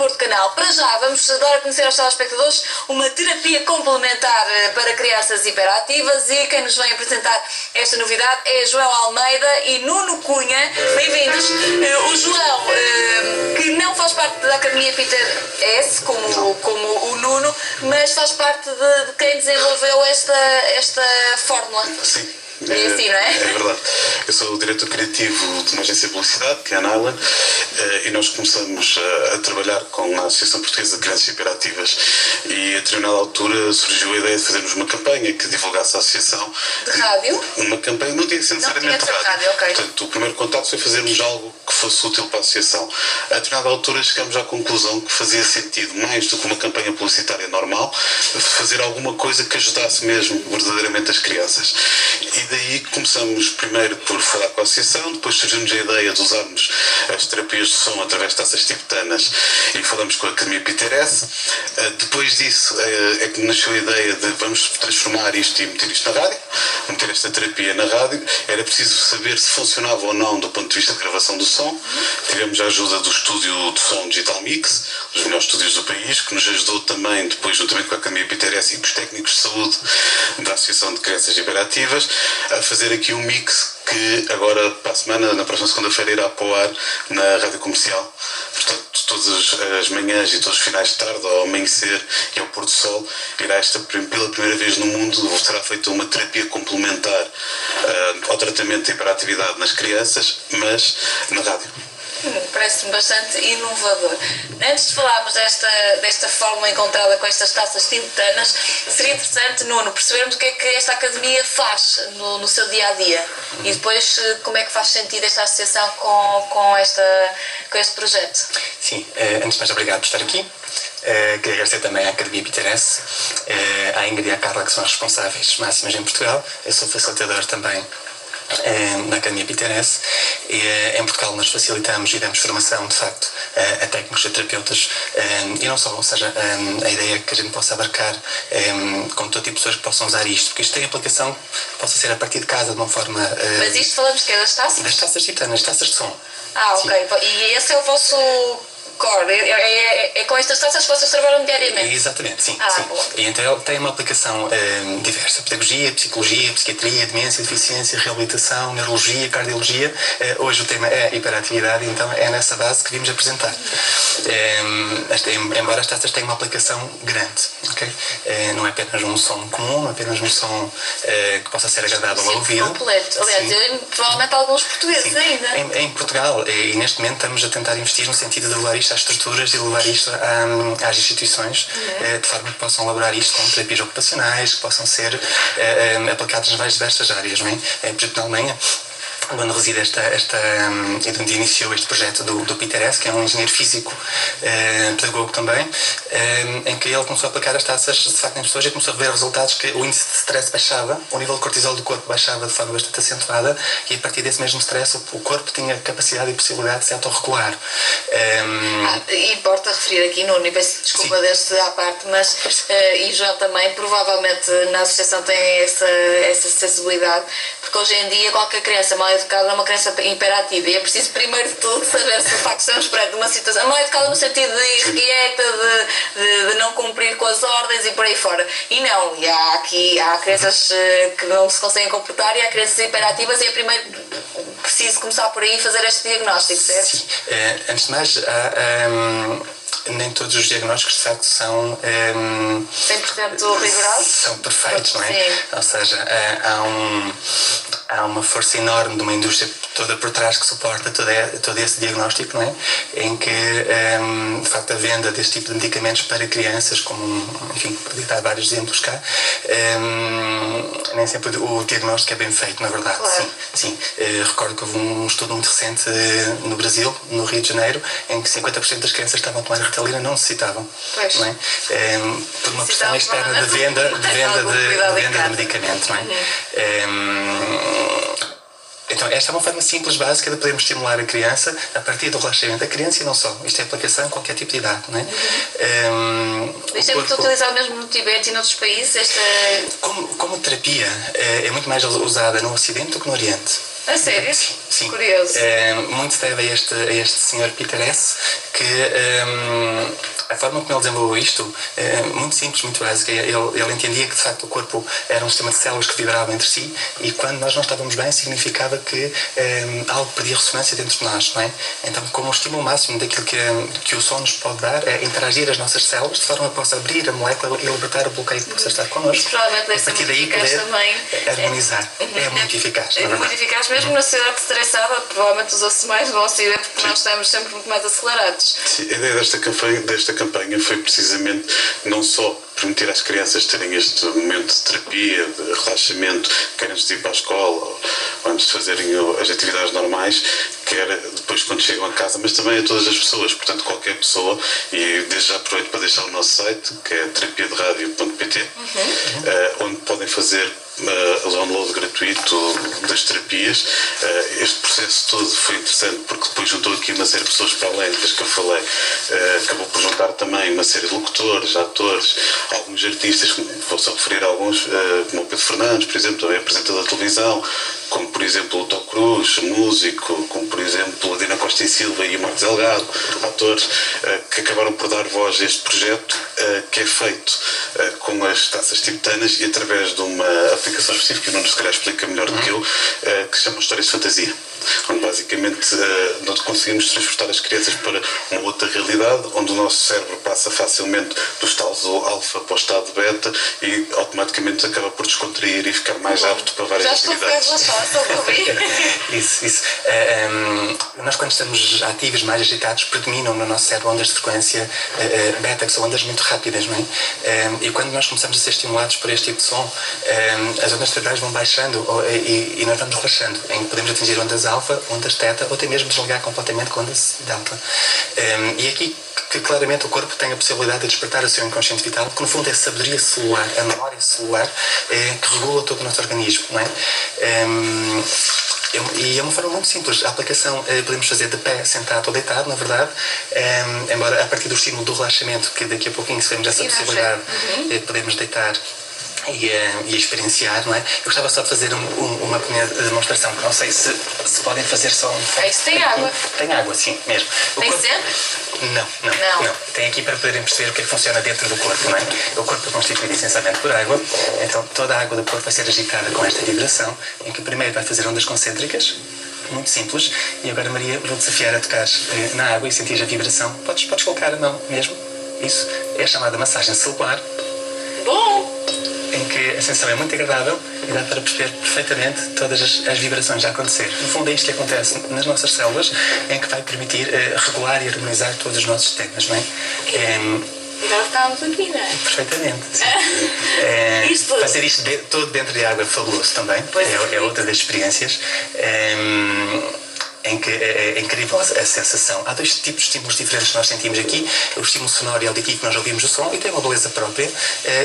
cor do canal. Para já, vamos dar a conhecer aos telespectadores uma terapia complementar para crianças hiperativas e quem nos vem apresentar esta novidade é João Almeida e Nuno Cunha. Bem-vindos. O João, que não faz parte da Academia Peter S, como o Nuno, mas faz parte de quem desenvolveu esta fórmula. Sim. É assim, não é? É verdade. Eu sou o diretor criativo de uma agência de publicidade, que é a Nylan, e nós começamos a trabalhar com a Associação Portuguesa de Crianças Hiperativas e a determinada altura surgiu a ideia de fazermos uma campanha que divulgasse a associação. De rádio? Uma campanha, não tinha que ser necessariamente de rádio. Okay. Portanto, o primeiro contacto foi fazermos algo que fosse útil para a associação. A determinada altura chegamos à conclusão que fazia sentido, mais do que uma campanha publicitária normal, fazer alguma coisa que ajudasse mesmo verdadeiramente as crianças. E daí começamos primeiro por falar com a associação, depois surgiu-nos a ideia de usarmos as terapias de som através de taças tibetanas e falamos com a Academia Peter S. Depois disso é que nasceu a ideia de vamos transformar isto e meter isto na rádio, meter esta terapia na rádio. Era preciso saber se funcionava ou não do ponto de vista de gravação do som. Tivemos a ajuda do estúdio de som Digital Mix, dos melhores estúdios do país, que nos ajudou também, depois juntamente com a Academia Peter S e com os técnicos de saúde da Associação de Crianças Hiperativas, a fazer aqui um mix que agora, para a semana, na próxima segunda-feira, irá para o ar na rádio comercial. Portanto, todas as manhãs e todos os finais de tarde, ao amanhecer e ao pôr do sol, irá pela primeira vez no mundo, será feita uma terapia complementar ao tratamento de hiperatividade nas crianças, mas na rádio. Parece-me bastante inovador. Antes de falarmos desta fórmula encontrada com estas taças tibetanas, seria interessante, Nuno, percebermos o que é que esta academia faz no seu dia-a-dia e depois como é que faz sentido esta associação com este projeto. Sim, antes de mais, obrigado por estar aqui. Queria agradecer também à Academia Peter S, à Ingrid e à Carla, que são as responsáveis máximas em Portugal. Eu sou facilitador também na Academia Peter S. Em Portugal nós facilitamos e damos formação de facto a técnicos e terapeutas e não só, ou seja, a ideia é que a gente possa abarcar com todo tipo de pessoas que possam usar isto, porque isto tem aplicação que possa ser a partir de casa de uma forma... Mas isto falamos que é das taças? Das taças tibetanas, taças de som. Ok. Sim. E esse é o vosso core, é com estas taças que vocês trabalham diariamente? Exatamente, sim. Sim. E então ele tem uma aplicação diversa: pedagogia, psicologia, psiquiatria, demência, deficiência, reabilitação, neurologia, cardiologia. Hoje o tema é hiperatividade, então é nessa base que vimos apresentar. Embora as taças tenham uma aplicação grande, okay? Não é apenas um som comum, não é apenas um som que possa ser agradável ao ouvido. Completo. Aliás, provavelmente alguns portugueses ainda. Em Portugal, e neste momento estamos a tentar investir no sentido de levar isto às estruturas e levar isto às instituições, de forma que possam elaborar isto com terapias ocupacionais, que possam ser aplicadas nas mais diversas áreas, não é? Por exemplo, na Alemanha, onde reside e onde iniciou este projeto do Peter S, que é um engenheiro físico, pedagogo também, em que ele começou a aplicar as taças de facto nas pessoas e começou a ver resultados que o índice de stress baixava, o nível de cortisol do corpo baixava de forma bastante acentuada e a partir desse mesmo stress o corpo tinha capacidade e possibilidade de se autorregular. Importa referir aqui, Nuno, e peço desculpa deste à parte, mas e João também, provavelmente na associação tem essa sensibilidade, porque hoje em dia qualquer criança mal educada é uma criança hiperativa e é preciso primeiro de tudo saber se de facto estamos perante uma situação mal educada no sentido de irrequieta, de não cumprir com as ordens e por aí fora. E não, e há crianças que não se conseguem comportar e há crianças hiperativas e é primeiro preciso começar por aí e fazer este diagnóstico, certo? Sim. Antes de mais, nem todos os diagnósticos de facto são 100% rigorosos? São perfeitos, não é? Sim. Ou seja, há uma força enorme de uma indústria toda por trás que suporta todo esse diagnóstico, não é? Em que, de facto, a venda deste tipo de medicamentos para crianças, enfim, podia dar vários exemplos cá, nem sempre o diagnóstico é bem feito, na verdade. Claro. Sim. Recordo que houve um estudo muito recente no Brasil, no Rio de Janeiro, em que 50% das crianças estavam a tomar Ritalina não necessitavam. Pois. Não é? Por uma pressão externa de venda de medicamento, não é? Então, esta é uma forma simples, básica de podermos estimular a criança a partir do relaxamento da criança e não só. Isto é aplicação em qualquer tipo de idade, não é? Isto é muito utilizado mesmo no Tibete e noutros países? Como terapia, é muito mais usada no Ocidente do que no Oriente. A sério? Sim. Curioso. Muito se deve a este senhor Peter S, que forma como ele desenvolveu isto, muito simples, muito básica. Ele entendia que de facto o corpo era um sistema de células que vibravam entre si e quando nós não estávamos bem significava que algo perdia ressonância dentro de nós, não é? Então, como o estímulo máximo daquilo que o som nos pode dar é interagir as nossas células de forma que possa abrir a molécula e libertar o bloqueio que possa estar connosco. Isso provavelmente deve ser muito eficaz também. Harmonizar. É muito eficaz. É muito eficaz, mesmo na sociedade estressada, provavelmente usou-se mais no Ocidente porque nós estamos sempre muito mais acelerados. Sim, a ideia desta campanha foi precisamente não só permitir às crianças terem este momento de terapia, de relaxamento, quer antes de ir para a escola ou antes de fazerem as atividades normais, quer depois quando chegam a casa, mas também a todas as pessoas, portanto qualquer pessoa, e desde já aproveito para deixar o nosso site, que é terapiaderadio.pt, onde podem fazer o download gratuito das terapias. Este processo todo foi interessante porque depois juntou aqui uma série de pessoas para além das que eu falei, acabou por juntar também uma série de locutores, atores, alguns artistas, vou só referir a alguns, como o Pedro Fernandes, por exemplo, também apresentador da televisão, como por exemplo o Tó Cruz, músico, como por exemplo a Dina Costa e Silva e o Marcos Delgado, atores que acabaram por dar voz a este projeto que é feito com as taças tibetanas e através de uma aplicação específica, o Nuno se calhar explica melhor do que eu, que se chama Histórias de Fantasia, onde basicamente nós conseguimos transportar as crianças para uma outra realidade, onde o nosso cérebro passa facilmente do estado alfa para o estado beta e automaticamente acaba por descontrair e ficar mais apto para várias atividades. Isso. Nós quando estamos ativos, mais agitados, predominam no nosso cérebro ondas de frequência beta, que são ondas muito rápidas, não é? E quando nós começamos a ser estimulados por este tipo de som, as ondas cerebrais vão baixando e nós vamos relaxando, em que podemos atingir ondas alfa, ondas teta, ou até mesmo desligar completamente com ondas delta. E aqui que claramente o corpo tem a possibilidade de despertar o seu inconsciente vital, que no fundo é a sabedoria celular, a memória celular, que regula todo o nosso organismo, não é? E é uma forma muito simples. A aplicação podemos fazer de pé, sentado ou deitado, na verdade, embora a partir do estímulo do relaxamento, que daqui a pouquinho se vemos essa possibilidade, podemos deitar e experienciar, não é? Eu gostava só de fazer uma pequena demonstração, que não sei se podem fazer só um... Isso tem água. Tem água, sim, mesmo. Tem sempre? Não. Tem aqui para poderem perceber o que é que funciona dentro do corpo, não é? O corpo é constituído essencialmente por água, então toda a água do corpo vai ser agitada com esta vibração, em que primeiro vai fazer ondas concêntricas, muito simples, e agora, Maria, vou desafiar a tocar na água e sentir a vibração. Podes colocar a mão mesmo, isso é a chamada massagem celular. Bom! Em que a sensação é muito agradável e dá para perceber perfeitamente todas as vibrações a acontecer. No fundo é isto que acontece nas nossas células, em que vai permitir regular e harmonizar todos os nossos sistemas, não é? Agora estávamos aqui, não é? Perfeitamente, sim. Fazer isto todo dentro de água é fabuloso também, é outra das experiências. Em que é incrível a sensação. Há dois tipos de estímulos diferentes que nós sentimos aqui. O estímulo sonoro é auditivo, que nós ouvimos o som e tem uma beleza própria.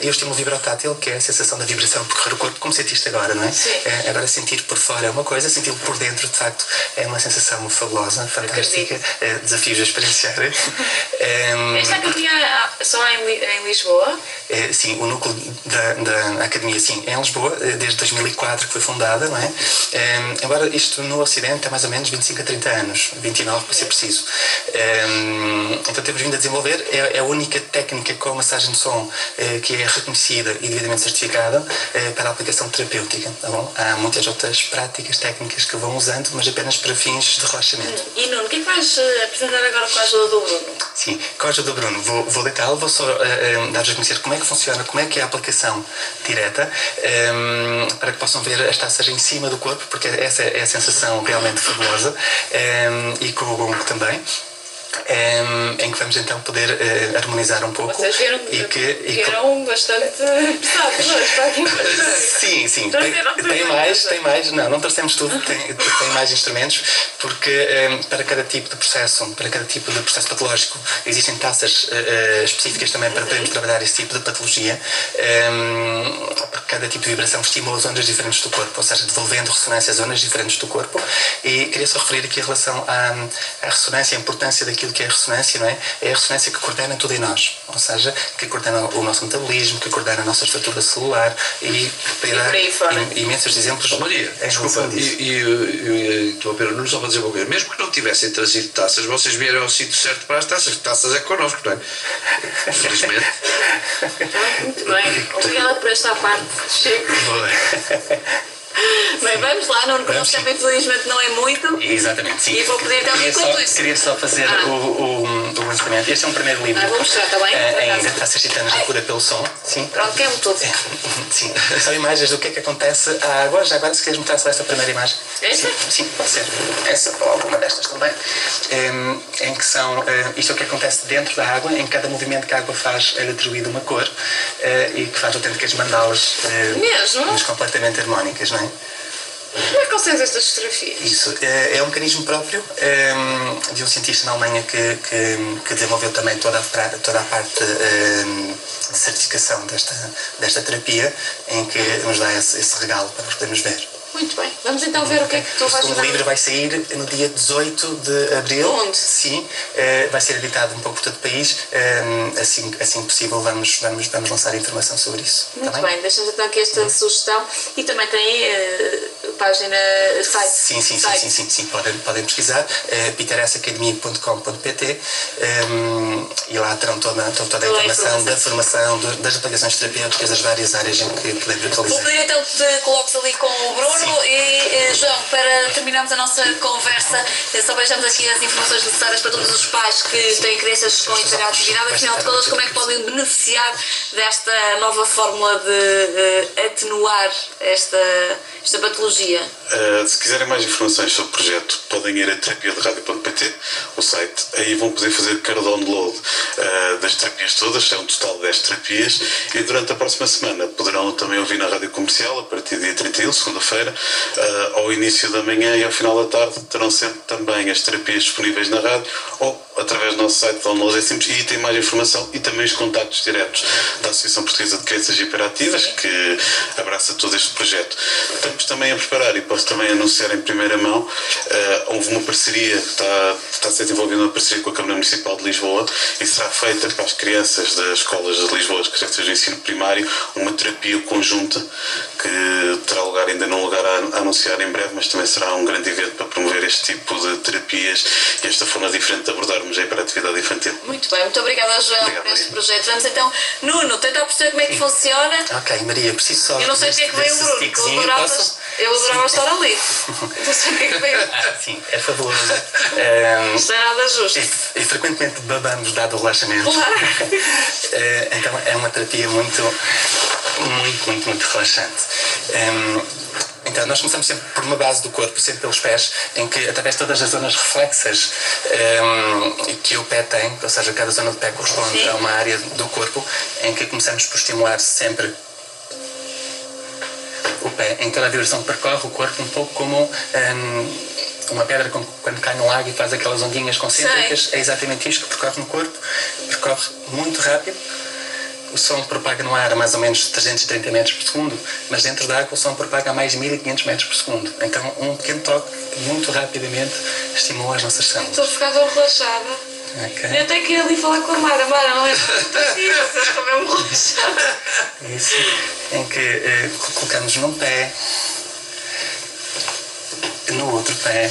E o estímulo vibrotátil, que é a sensação da vibração percorrer o corpo, como sentiste agora, não é? Sim. Agora sentir por fora é uma coisa, sentir por dentro, de facto, é uma sensação fabulosa, fantástica. Desafios a experienciar. Esta academia só em Lisboa? Sim, o núcleo da academia, sim, é em Lisboa, desde 2004 que foi fundada, não é? Embora isto no Ocidente é mais ou menos 25 a 30 anos, 29 para ser preciso. Então temos vindo a desenvolver, é a única técnica com massagem de som que é reconhecida e devidamente certificada para a aplicação terapêutica, tá bom? Há muitas outras práticas, técnicas que vão usando, mas apenas para fins de relaxamento. E Nuno, o que é que vais apresentar agora com a ajuda do Bruno? Sim, com a ajuda do Bruno vou deitá-lo, vou só dar-vos a conhecer como é que funciona, como é que é a aplicação direta, para que possam ver as taças em cima do corpo, porque essa é a sensação realmente fabulosa, e com o gongo também. Em que vamos então poder harmonizar um pouco. Vocês vieram bastante pesados hoje, está aqui. Sim, tem mais, não trouxemos tudo, tem mais instrumentos, porque para cada tipo de processo patológico existem taças específicas também para podermos trabalhar esse tipo de patologia, porque cada tipo de vibração estimula zonas diferentes do corpo, ou seja, devolvendo ressonância a zonas diferentes do corpo. E queria só referir aqui em relação à ressonância, a importância daquilo que é a ressonância, não é? É a ressonância que coordena tudo em nós, ou seja, que coordena o nosso metabolismo, que coordena a nossa estrutura celular e para dar imensos exemplos. Maria, desculpa, e estou a Pedro Nuno só para dizer uma coisa, mesmo que não tivessem trazido taças, vocês vieram ao sítio certo para as taças é connosco, não é? Felizmente. Muito bem. Obrigada por esta parte, Chico. Bem, vamos lá, Nuno, porque o nosso tempo infelizmente não é muito. Exatamente, sim. E vou pedir então enquanto isso. Queria só fazer o lançamento. Este é um primeiro livro. Vou mostrar, está bem? Em Taças Gitanas da Cura pelo Som. Sim. Pronto, queimo tudo. Sim. São imagens do que é que acontece à água. Já agora, se queres mostrar só esta primeira imagem. Esta? Sim, pode ser. Essa ou alguma destas também. Em que são. Isto é o que acontece dentro da água. Em cada movimento que a água faz, é atribuído uma cor. E que faz autênticas mandalas. Mesmo? Mas completamente harmónicas, não é? Como é que consegues estas fotografias? Isso é um mecanismo próprio de um cientista na Alemanha que desenvolveu também toda a parte de certificação desta terapia, em que nos dá esse regalo para nós podermos ver. Muito bem. Vamos então ver o que é que tu vais fazer. O livro vai sair no dia 18 de abril. Onde? Sim. Vai ser editado um pouco por todo o país. Assim que possível, vamos lançar informação sobre isso. Muito Tá bem. Deixamos então aqui esta sugestão. E também tem página, site. Sim. Podem pesquisar. peteracademy.com.pt e lá terão toda a informação da formação, das aplicações terapêuticas, das várias áreas em que podemos utilizar. Vou pedir então que te coloques ali com o Bruno. E João, para terminarmos a nossa conversa, só vejamos aqui as informações necessárias para todos os pais que têm crianças com hiperatividade. Afinal de contas, como é que podem beneficiar desta nova fórmula de atenuar esta patologia? Se quiserem mais informações sobre o projeto, podem ir a terapiaderadio.pt, o site. Aí vão poder fazer cada download das terapias todas, é um total de 10 terapias, e durante a próxima semana poderão também ouvir na rádio comercial, a partir do dia 31, segunda-feira, ao início da manhã e ao final da tarde, terão sempre também as terapias disponíveis na rádio ou através do nosso site. Download é simples e tem mais informação e também os contactos diretos da Associação Portuguesa de Crianças Hiperativas, que abraça todo este projeto. Estamos também a preparar, e posso também anunciar em primeira mão, houve uma parceria, está a ser desenvolvida uma parceria com a Câmara Municipal de Lisboa, e será feita para as crianças das escolas de Lisboa, as crianças do ensino primário, uma terapia conjunta que terá lugar, ainda não lugar a anunciar em breve, mas também será um grande evento para promover este tipo de terapias e esta forma diferente de abordarmos a hiperatividade infantil. Muito bem, muito obrigada, João, por este projeto. Vamos então, Nuno, tentar perceber como é que funciona. Ok, Maria, preciso só. Eu não sei porque é que veio o Bruno, eu adorava estar ali. Não sei porque é que veio. Sim, é fabuloso. Isto é nada justo. E frequentemente babamos dado o relaxamento. Claro. Então é uma terapia muito relaxante. Então, nós começamos sempre por uma base do corpo, sempre pelos pés, em que, através de todas as zonas reflexas que o pé tem, ou seja, cada zona do pé corresponde a uma área do corpo, em que começamos por estimular sempre o pé, em cada direção que percorre o corpo, um pouco como uma pedra quando cai no lago e faz aquelas ondinhas concêntricas. É exatamente isto que percorre no corpo, percorre muito rápido. O som propaga no ar a mais ou menos 330 metros por segundo, mas dentro da água o som propaga a mais de 1500 metros por segundo. Então, um pequeno toque, muito rapidamente, estimula as nossas células. Estou a ficar tão relaxada. Okay. Eu até queria ali falar com a Mara. Mara, não é muito giro, vocês estão mesmo relaxadas. Isso, em que colocamos num pé, no outro pé,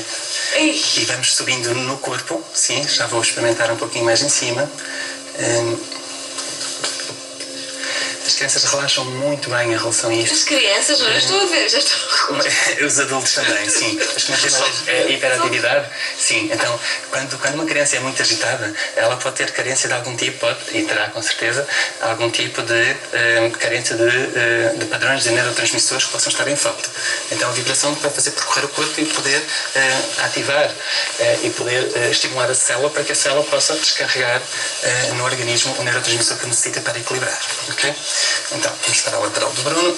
e vamos subindo no corpo. Sim, já vou experimentar um pouquinho mais em cima. As crianças relaxam muito bem em relação a isto. As crianças, não, eu estou a ver, já estou a Os adultos também, sim. Mas como é hiperatividade, sim. Então, quando uma criança é muito agitada, ela pode ter carência de algum tipo, e terá com certeza, algum tipo de carência de padrões de neurotransmissores que possam estar em falta. Então, a vibração vai fazer percorrer o corpo e poder ativar e poder estimular a célula para que a célula possa descarregar no organismo o neurotransmissor que necessita para equilibrar. Ok? Então, vamos para a lateral do Bruno.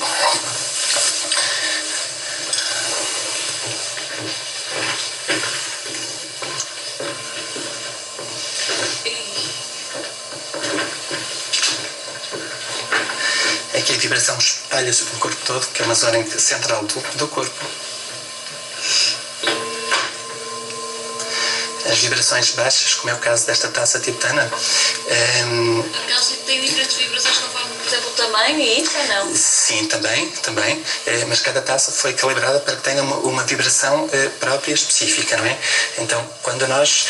Aqui a vibração espalha-se pelo corpo todo, que é uma zona central do corpo. As vibrações baixas, como é o caso desta taça tibetana. Aquelas têm diferentes vibrações conforme, por exemplo, o tamanho e isso ou não? Sim. Sim, também, mas cada taça foi calibrada para que tenha uma vibração própria específica, não é? Então, quando nós,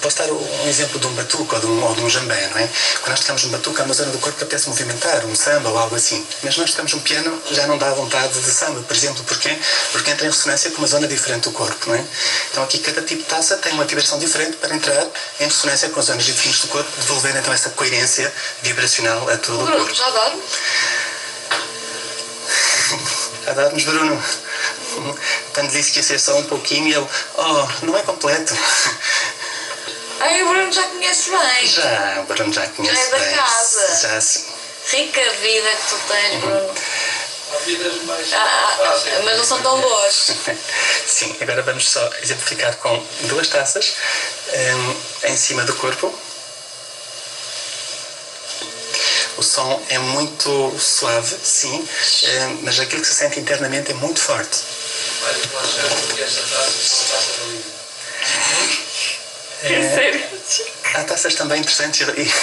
posso dar um exemplo de um batuque ou de um jambé, não é? Quando nós tocamos um batuque, há uma zona do corpo que apetece movimentar, um samba ou algo assim, mas nós tocamos um piano, já não dá vontade de samba, por exemplo, porquê? Porque entra em ressonância com uma zona diferente do corpo, não é? Então aqui cada tipo de taça tem uma vibração diferente para entrar em ressonância com as zonas diferentes do corpo, devolvendo então essa coerência vibracional a todo o Bruno, corpo. já dorme? Já dormes, Bruno? Quando disse que ia ser só um pouquinho, ele, não é completo. Ai, o Bruno já conhece bem. Já, o Bruno já conhece Já é da bem. casa. Já sim. Rica vida que tu tens, Bruno. Há vidas mais Mas não são tão boas. Sim, agora vamos só exemplificar com 2 taças em cima do corpo. O som é muito suave, sim, mas aquilo que se sente internamente é muito forte. mais relaxante que esta taça, que são taças ali. É sério? Há taças também interessantes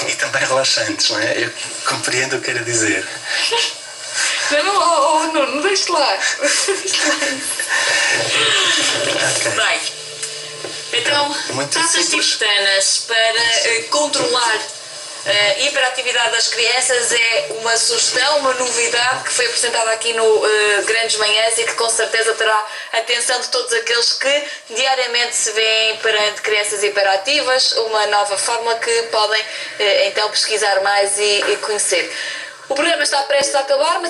e também relaxantes, não é? Eu compreendo o que quero dizer. Não, não deixe lá. Ok. Bem, então, Muito taças simples. tibetanas para controlar a hiperatividade das crianças é uma sugestão, uma novidade que foi apresentada aqui no Grandes Manhãs e que com certeza terá a atenção de todos aqueles que diariamente se veem perante crianças hiperativas, uma nova forma que podem então pesquisar mais e conhecer. O programa está prestes a acabar, mas